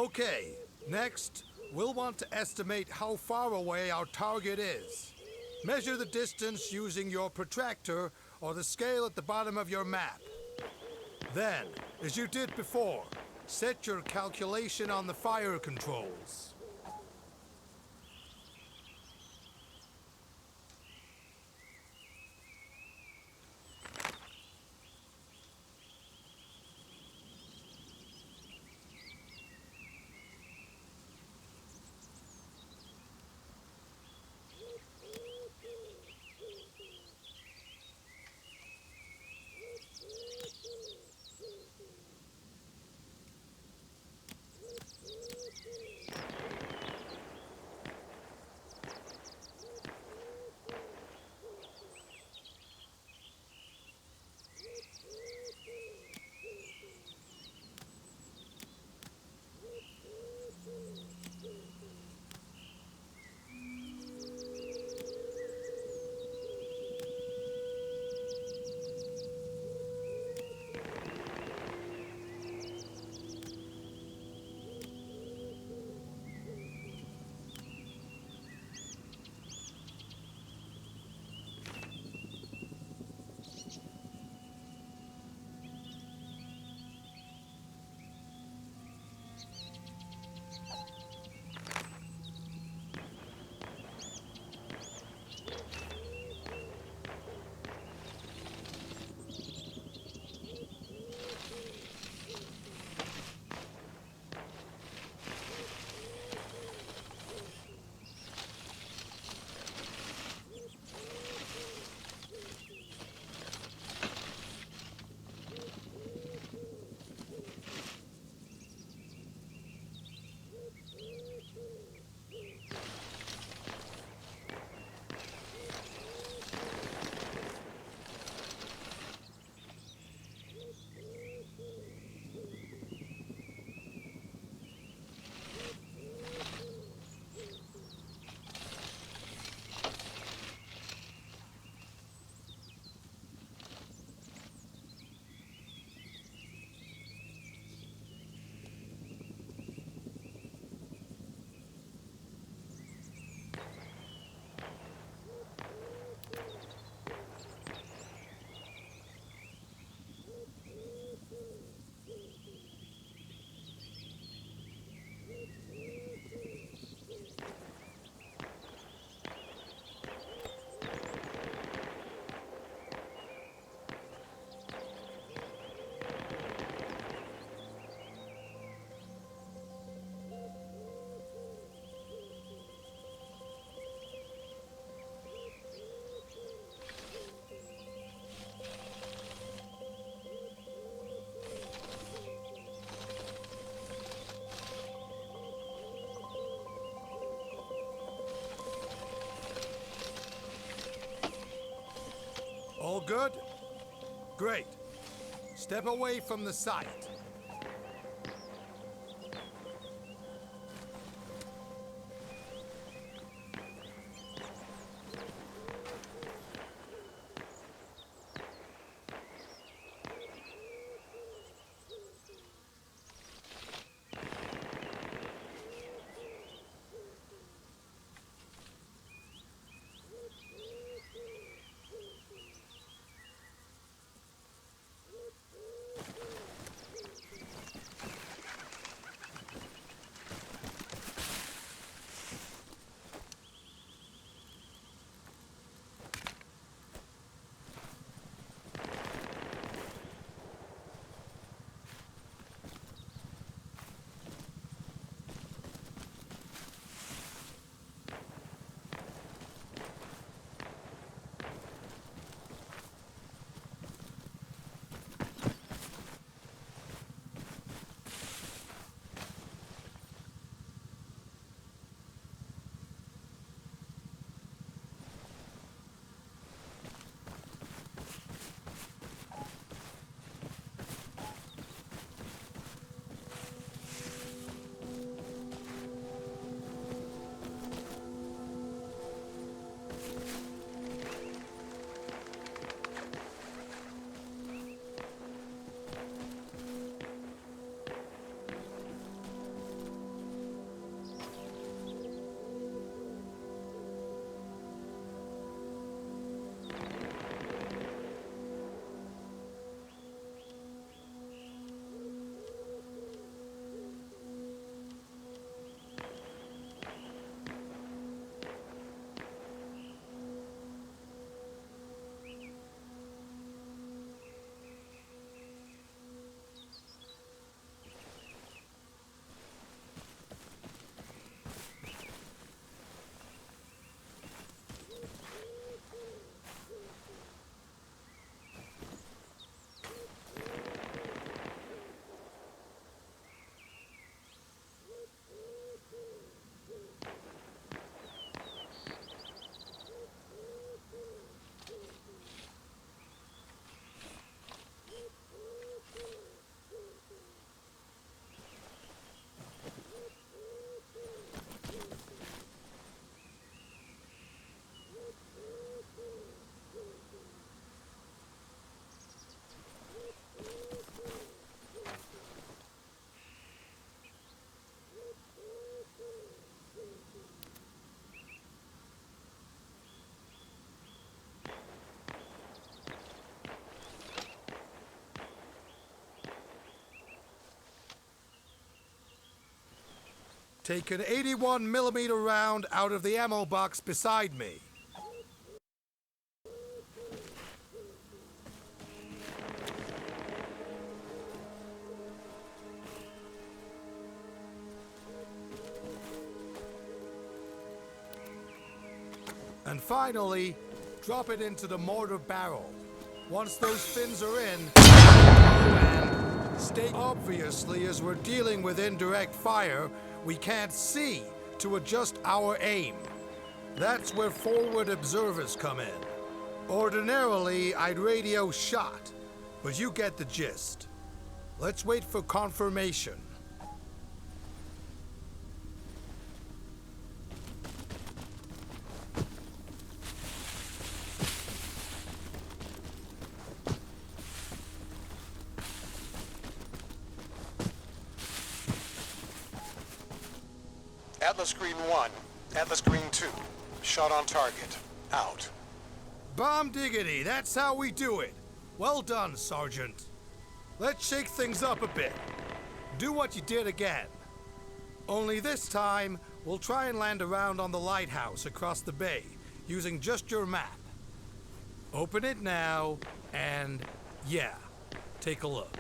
Okay, next, we'll want to estimate how far away our target is. Measure the distance using your protractor or the scale at the bottom of your map. Then, as you did before, set your calculation on the fire controls. All good? Great. Step away from the site. Take an 81mm round out of the ammo box beside me. And finally, drop it into the mortar barrel. Once those fins are in, and stay obviously, as we're dealing with indirect fire, we can't see to adjust our aim. That's where forward observers come in. Ordinarily, I'd radio shot, but you get the gist. Let's wait for confirmation. Atlas Green 1, Atlas Green 2, shot on target, out. Bomb diggity, that's how we do it. Well done, Sergeant. Let's shake things up a bit. Do what you did again. Only this time, we'll try and land around on the lighthouse across the bay, using just your map. Open it now, and yeah, take a look.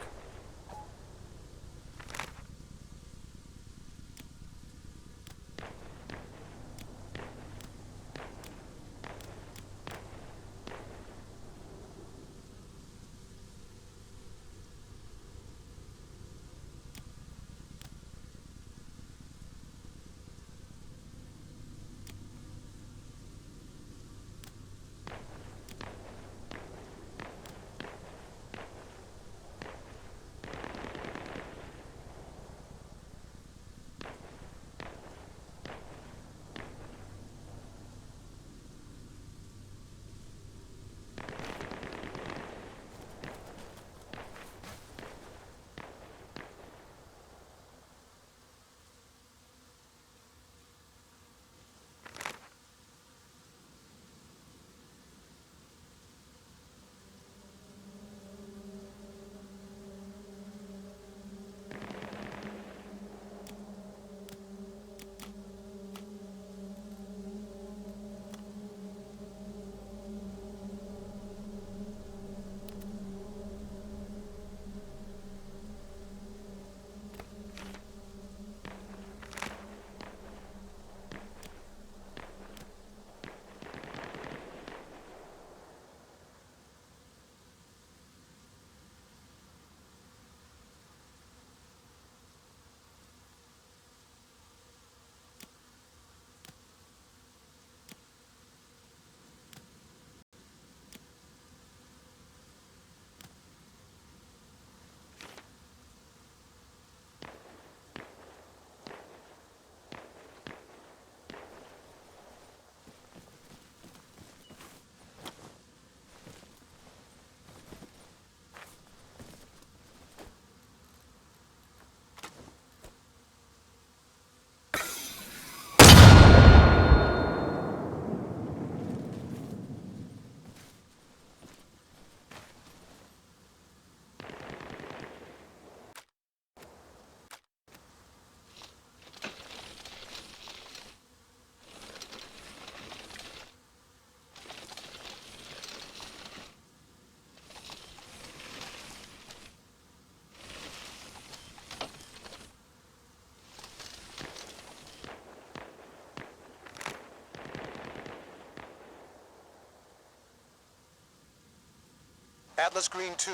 Atlas Green 2,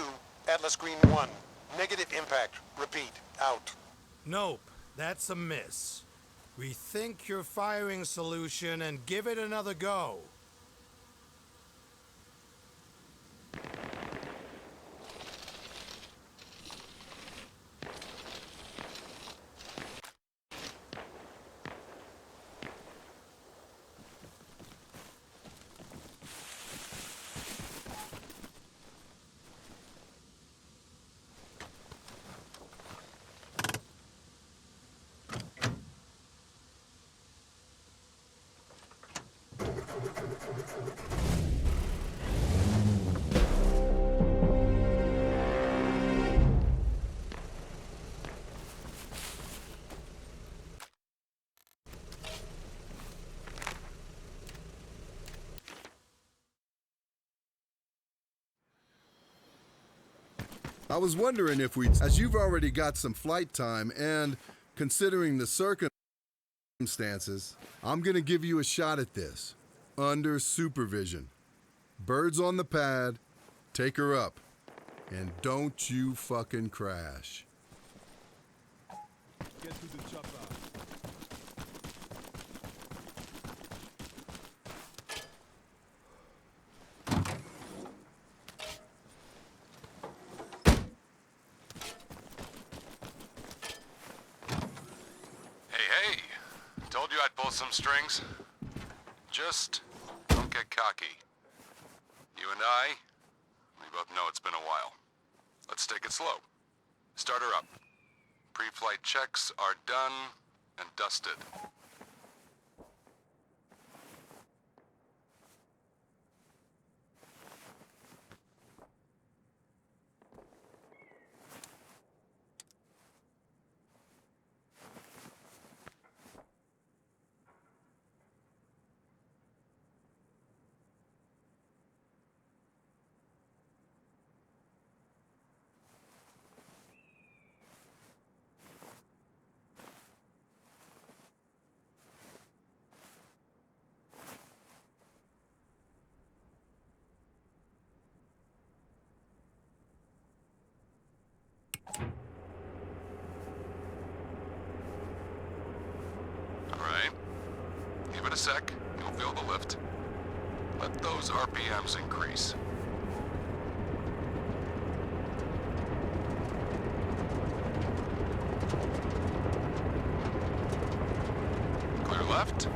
Atlas Green 1, negative impact, repeat, out. Nope, that's a miss. Rethink your firing solution and give it another go. I was wondering if as you've already got some flight time and considering the circumstances, I'm gonna give you a shot at this. Under supervision. Birds on the pad, take her up. And don't you fucking crash. Get to the chopper. Hey, told you I'd pull some strings. Just don't get cocky. You and I, we both know it's been a while. Let's take it slow. Start her up. Pre-flight checks are done and dusted. Give it a sec, you'll feel the lift. Let those RPMs increase. Clear left.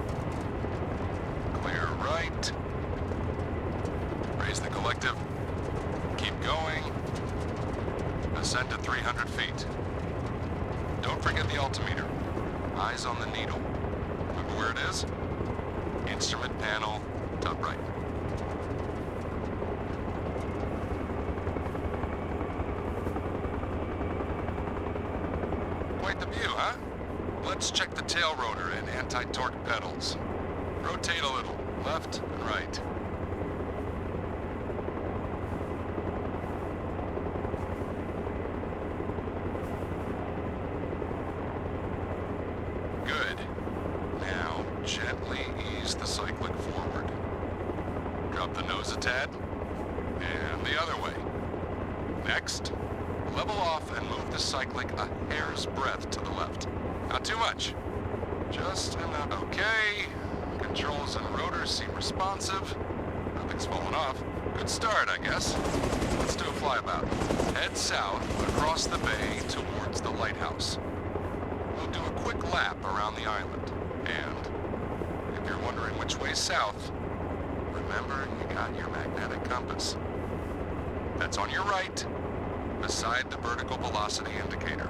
Clear right. Raise the collective. Keep going. Ascend to 300 feet. Don't forget the altimeter. Eyes on the needle. Remember where it is? Instrument panel, top right. Quite the view, huh? Let's check the tail rotor and anti-torque pedals. Rotate a little, left and right. Good. Now, gently ease the cyclic forward. Drop the nose a tad, and the other way. Next, level off and move the cyclic a hair's breadth to the left. Not too much. Just enough. Okay. Controls and rotors seem responsive. Nothing's fallen off. Good start, I guess. Let's do a flyabout. Head south across the bay towards the lighthouse. We'll do a quick lap around the island. And if you're wondering which way's south, remember you got your magnetic compass. That's on your right, beside the vertical velocity indicator.